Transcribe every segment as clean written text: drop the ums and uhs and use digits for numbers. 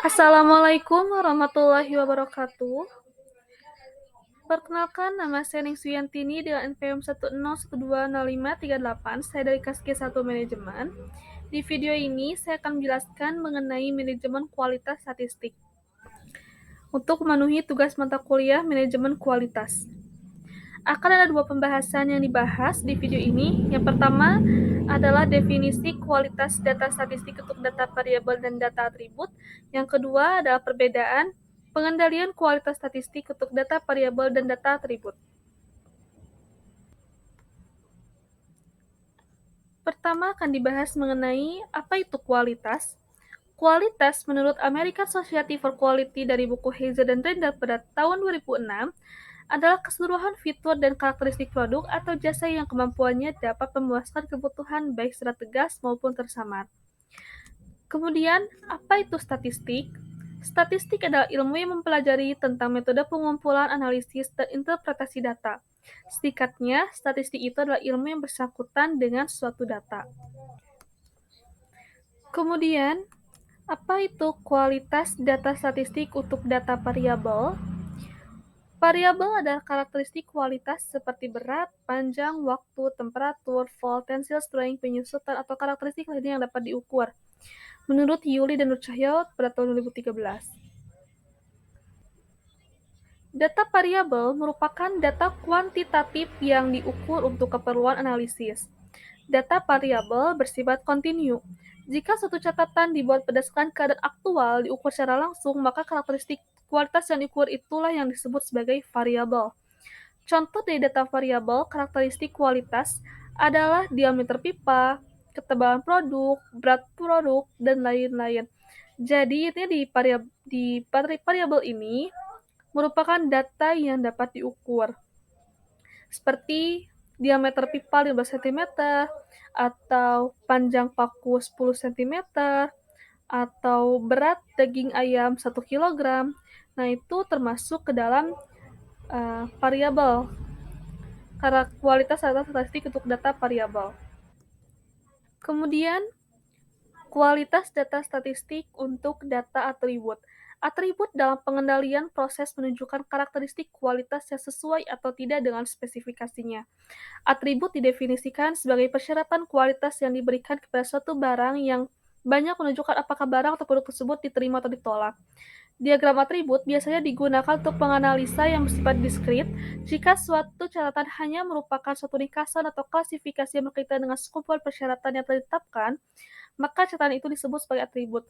Assalamualaikum warahmatullahi wabarakatuh. Perkenalkan, nama saya Ningsi Yantini dengan NPM 101205388. Saya dari Kaskia 1 Manajemen. Di video ini, saya akan menjelaskan mengenai manajemen kualitas statistik untuk memenuhi tugas mata kuliah manajemen kualitas. Akan ada dua pembahasan yang dibahas di video ini. Yang pertama adalah definisi kualitas data statistik untuk data variabel dan data atribut. Yang kedua adalah perbedaan pengendalian kualitas statistik untuk data variabel dan data atribut. Pertama akan dibahas mengenai apa itu kualitas. Kualitas menurut American Society for Quality dari buku Heiser dan Randall pada tahun 2006 adalah keseluruhan fitur dan karakteristik produk atau jasa yang kemampuannya dapat memuaskan kebutuhan baik secara tegas maupun tersamar. Kemudian, apa itu statistik? Statistik adalah ilmu yang mempelajari tentang metode pengumpulan, analisis, dan interpretasi data. Singkatnya, statistik itu adalah ilmu yang bersangkutan dengan suatu data. Kemudian, apa itu kualitas data statistik untuk data variabel? Variabel adalah karakteristik kualitas seperti berat, panjang, waktu, temperatur, volt, tensile strength, penyusutan, atau karakteristik lainnya yang dapat diukur. Menurut Yuli dan Nurcahyo pada tahun 2013. Data variabel merupakan data kuantitatif yang diukur untuk keperluan analisis. Data variabel bersifat kontinu. Jika suatu catatan dibuat berdasarkan keadaan aktual diukur secara langsung, maka karakteristik kualitas yang diukur itulah yang disebut sebagai variabel. Contoh dari data variabel karakteristik kualitas adalah diameter pipa, ketebalan produk, berat produk, dan lain-lain. Jadi ini di variabel ini merupakan data yang dapat diukur, seperti diameter pipa 15 cm, atau panjang paku 10 cm, atau berat daging ayam 1 kg. Nah, itu termasuk ke dalam variabel, karena kualitas data statistik untuk data variabel. Kemudian, kualitas data statistik untuk data atribut. Atribut dalam pengendalian proses menunjukkan karakteristik kualitas yang sesuai atau tidak dengan spesifikasinya. Atribut didefinisikan sebagai persyaratan kualitas yang diberikan kepada suatu barang yang banyak menunjukkan apakah barang atau produk tersebut diterima atau ditolak. Diagram atribut biasanya digunakan untuk penganalisa yang bersifat diskrit jika suatu catatan hanya merupakan suatu ringkasan atau klasifikasi yang berkaitan dengan sekumpulan persyaratan yang telah ditetapkan, maka catatan itu disebut sebagai atribut.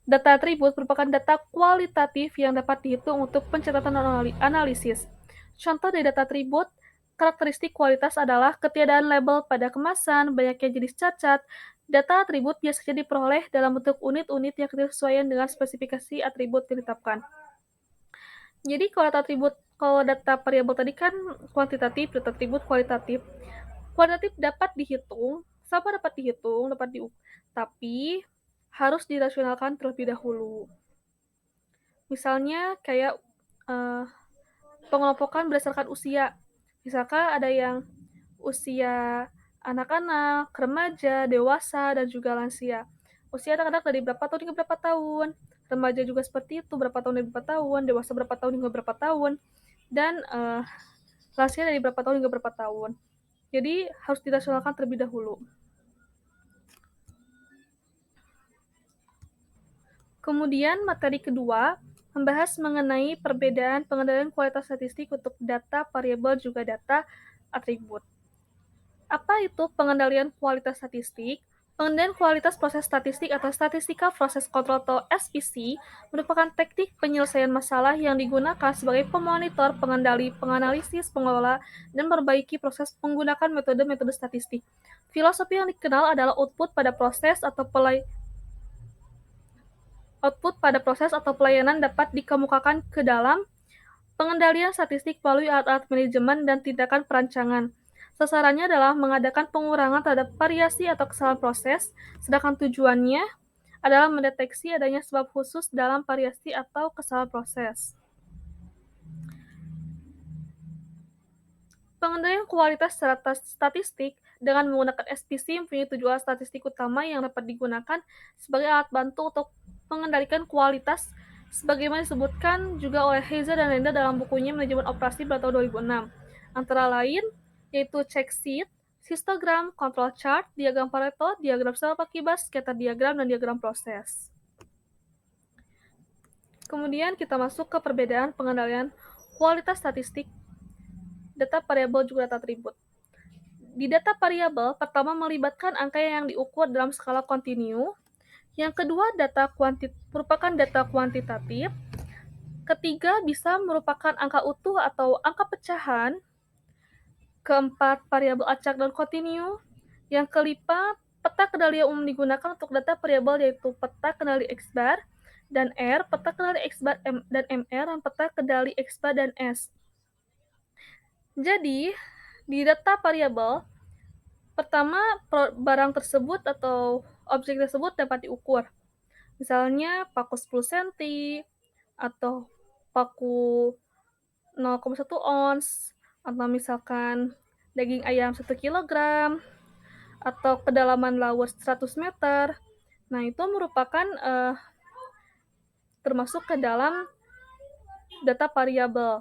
Data atribut merupakan data kualitatif yang dapat dihitung untuk pencatatan analisis. Contoh dari data atribut, karakteristik kualitas adalah ketiadaan label pada kemasan, banyaknya jenis cacat. Data atribut biasanya diperoleh dalam bentuk unit-unit yang kesesuaian dengan spesifikasi atribut yang ditetapkan. Jadi kalau data variabel tadi kan kuantitatif, data atribut kualitatif. Kualitatif dapat dihitung, dapat diukur, tapi harus dirasionalkan terlebih dahulu. Misalnya kayak pengelompokan berdasarkan usia. Misalkan ada yang usia anak-anak, remaja, dewasa, dan juga lansia. Usia anak-anak dari berapa tahun hingga berapa tahun, remaja juga seperti itu, berapa tahun hingga berapa tahun, dewasa berapa tahun hingga berapa tahun, dan lansia dari berapa tahun hingga berapa tahun. Jadi harus dirasionalkan terlebih dahulu. Kemudian materi kedua membahas mengenai perbedaan pengendalian kualitas statistik untuk data variabel juga data atribut. Apa itu pengendalian kualitas statistik? Pengendalian kualitas proses statistik atau Statistical Process Control atau SPC merupakan teknik penyelesaian masalah yang digunakan sebagai pemonitor, pengendali, penganalisis, pengelola, dan memperbaiki proses menggunakan metode-metode statistik. Filosofi yang dikenal adalah output pada proses atau pelayanan dapat dikemukakan ke dalam pengendalian statistik melalui alat-alat manajemen dan tindakan perancangan. Sasarannya adalah mengadakan pengurangan terhadap variasi atau kesalahan proses, sedangkan tujuannya adalah mendeteksi adanya sebab khusus dalam variasi atau kesalahan proses. Pengendalian kualitas secara statistik dengan menggunakan SPC mempunyai tujuan statistik utama yang dapat digunakan sebagai alat bantu untuk mengendalikan kualitas sebagaimana disebutkan juga oleh Heiser dan Lenda dalam bukunya Manajemen Operasi pada tahun 2006. Antara lain, yaitu check sheet, histogram, control chart, diagram Pareto, diagram sel pakibas, scatter diagram, dan diagram proses. Kemudian kita masuk ke perbedaan pengendalian kualitas statistik, data variabel juga data atribut. Di data variabel, pertama melibatkan angka yang diukur dalam skala kontinu, yang kedua merupakan data kuantitatif, ketiga bisa merupakan angka utuh atau angka pecahan, keempat variabel acak dan kontinu, yang kelima peta kendali yang umum digunakan untuk data variabel yaitu peta kendali X bar dan R, peta kendali X bar dan MR, dan peta kendali X bar dan S. Jadi, di data variabel, pertama barang tersebut atau objek tersebut dapat diukur. Misalnya paku 10 cm atau paku 0,1 ons, atau misalkan daging ayam 1 kilogram, atau kedalaman laut 100 meter. Nah, itu merupakan termasuk ke dalam data variabel.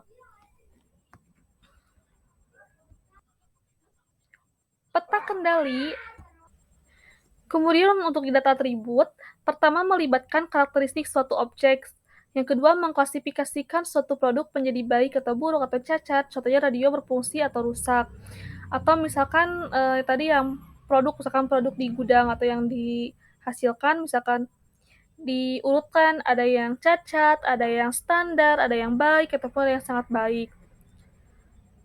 Peta kendali. Kemudian untuk data atribut, pertama melibatkan karakteristik suatu objek. Yang kedua, mengklasifikasikan suatu produk menjadi baik atau buruk atau cacat, contohnya radio berfungsi atau rusak. Atau misalkan tadi yang misalkan produk di gudang atau yang dihasilkan, misalkan diurutkan, ada yang cacat, ada yang standar, ada yang baik, ataupun ada yang sangat baik.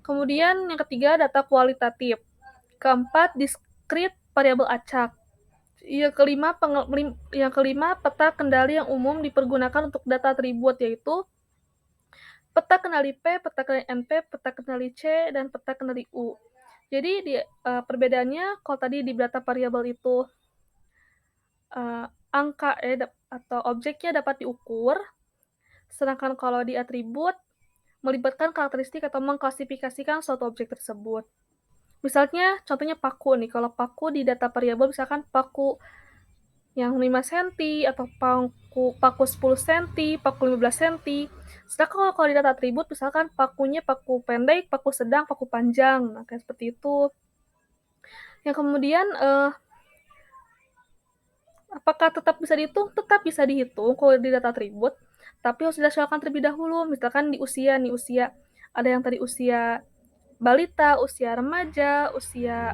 Kemudian yang ketiga, data kualitatif. Keempat, diskrit variabel acak. Yang kelima, peta kendali yang umum dipergunakan untuk data atribut, yaitu peta kendali P, peta kendali NP, peta kendali C, dan peta kendali U. Jadi perbedaannya, kalau tadi di data variabel itu angka atau objeknya dapat diukur, sedangkan kalau di atribut melibatkan karakteristik atau mengklasifikasikan suatu objek tersebut. Misalnya, contohnya paku nih. Kalau paku di data variabel, misalkan paku yang 5 cm, atau paku 10 cm, paku 15 cm. Sedangkan kalau di data atribut, misalkan pakunya paku pendek, paku sedang, paku panjang. Nah, kayak seperti itu. Yang kemudian, apakah tetap bisa dihitung? Tetap bisa dihitung kalau di data atribut, tapi harus disesuaikan terlebih dahulu. Misalkan di usia, ada yang tadi usia balita, usia remaja,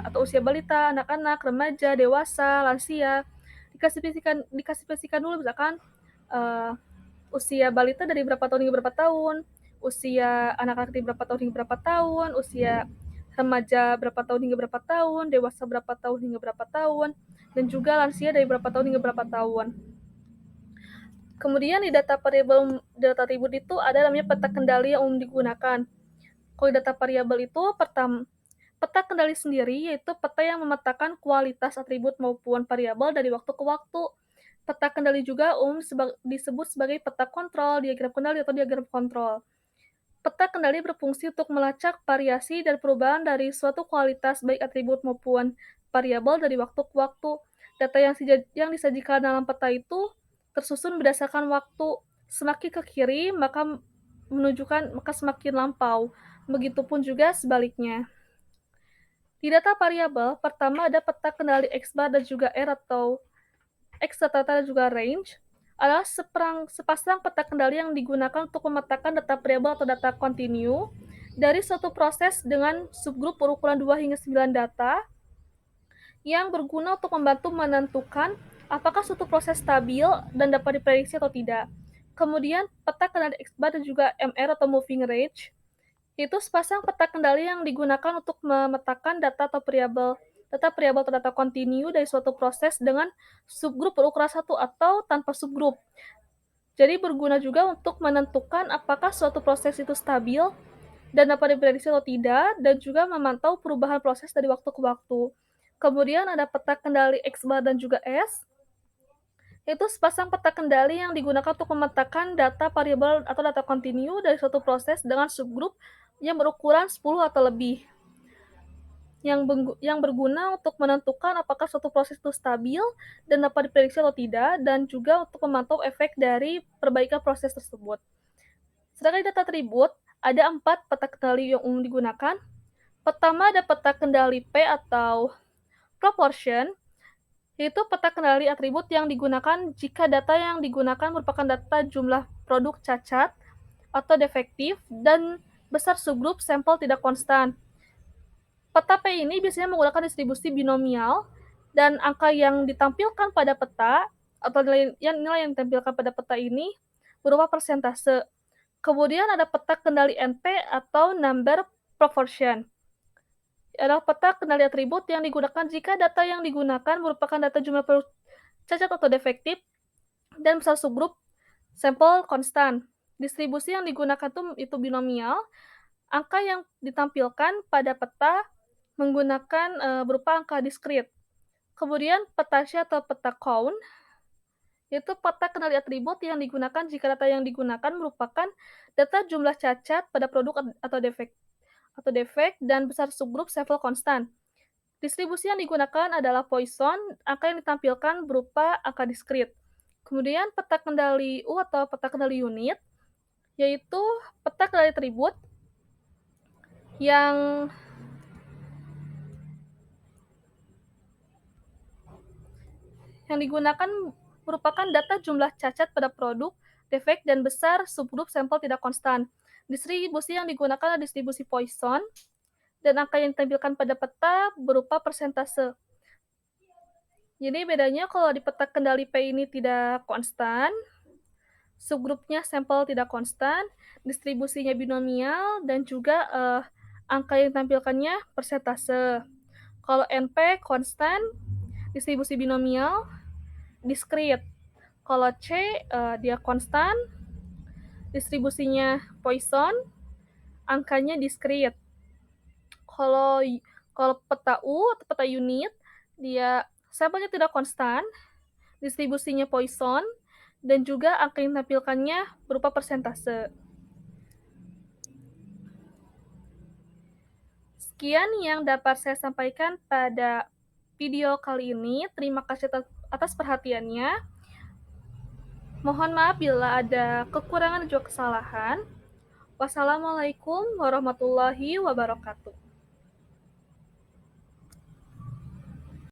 atau usia balita, anak-anak, remaja, dewasa, lansia. Diklasifikasikan dulu, misalkan usia balita dari berapa tahun hingga berapa tahun, usia anak-anak dari berapa tahun hingga berapa tahun, usia remaja berapa tahun hingga berapa tahun, dewasa berapa tahun hingga berapa tahun, dan juga lansia dari berapa tahun hingga berapa tahun. Kemudian di data atribut itu ada namanya peta kendali yang umum digunakan. Kalau data variabel itu peta kendali sendiri yaitu peta yang memetakan kualitas atribut maupun variabel dari waktu ke waktu. Peta kendali juga disebut sebagai peta kontrol, diagram kendali, atau diagram kontrol. Peta kendali berfungsi untuk melacak variasi dan perubahan dari suatu kualitas baik atribut maupun variabel dari waktu ke waktu. Data yang disajikan dalam peta itu tersusun berdasarkan waktu. Semakin ke kiri, maka semakin lampau. Begitupun juga sebaliknya. Di data variabel, pertama ada peta kendali X bar dan juga R atau X data dan juga range adalah sepasang peta kendali yang digunakan untuk memetakan data variabel atau data kontinu dari suatu proses dengan subgrup berukuran 2 hingga 9 data yang berguna untuk membantu menentukan apakah suatu proses stabil dan dapat diprediksi atau tidak. Kemudian, peta kendali X bar dan juga MR atau moving range itu sepasang peta kendali yang digunakan untuk memetakan data variabel atau data kontinu dari suatu proses dengan subgrup berukuran 1 atau tanpa subgrup. Jadi berguna juga untuk menentukan apakah suatu proses itu stabil dan dapat diprediksi atau tidak, dan juga memantau perubahan proses dari waktu ke waktu. Kemudian ada peta kendali X bar dan juga S, yaitu sepasang peta kendali yang digunakan untuk memetakan data variabel atau data kontinu dari suatu proses dengan subgrup yang berukuran 10 atau lebih. yang berguna untuk menentukan apakah suatu proses itu stabil dan dapat diprediksi atau tidak, dan juga untuk memantau efek dari perbaikan proses tersebut. Sedangkan di data atribut, ada 4 peta kendali yang umum digunakan. Pertama ada peta kendali P atau proportion, yaitu peta kendali atribut yang digunakan jika data yang digunakan merupakan data jumlah produk cacat atau defektif dan besar subgrup sampel tidak konstan. Peta P ini biasanya menggunakan distribusi binomial dan angka yang ditampilkan pada peta atau nilai yang ditampilkan pada peta ini berupa persentase. Kemudian ada peta kendali NP atau number proportion. Adalah peta kendali atribut yang digunakan jika data yang digunakan merupakan data jumlah produk cacat atau defektif dan besar subgrup sampel konstan. Distribusi yang digunakan itu binomial. Angka yang ditampilkan pada peta menggunakan berupa angka diskrit. Kemudian peta Shay atau peta count, yaitu peta kendali atribut yang digunakan jika data yang digunakan merupakan data jumlah cacat pada produk atau defek dan besar subgrup sampel konstan. Distribusi yang digunakan adalah Poisson, angka yang ditampilkan berupa angka diskrit. Kemudian peta kendali U atau peta kendali unit, yaitu peta kendali atribut yang digunakan merupakan data jumlah cacat pada produk, defek, dan besar subgrup sampel tidak konstan. Distribusi yang digunakan adalah distribusi Poisson, dan angka yang ditampilkan pada peta berupa persentase. Jadi bedanya kalau di peta kendali P ini tidak konstan, subgrupnya sampel tidak konstan, distribusinya binomial, dan juga angka yang ditampilkannya persentase. Kalau NP konstan, distribusi binomial, diskrit. Kalau C dia konstan, distribusinya Poisson, angkanya diskrit. Kalau peta U atau peta unit, dia sampelnya tidak konstan, distribusinya Poisson, dan juga angka yang ditampilkannya berupa persentase. Sekian yang dapat saya sampaikan pada video kali ini. Terima kasih atas perhatiannya. Mohon maaf bila ada kekurangan dan juga kesalahan. Wassalamualaikum warahmatullahi wabarakatuh.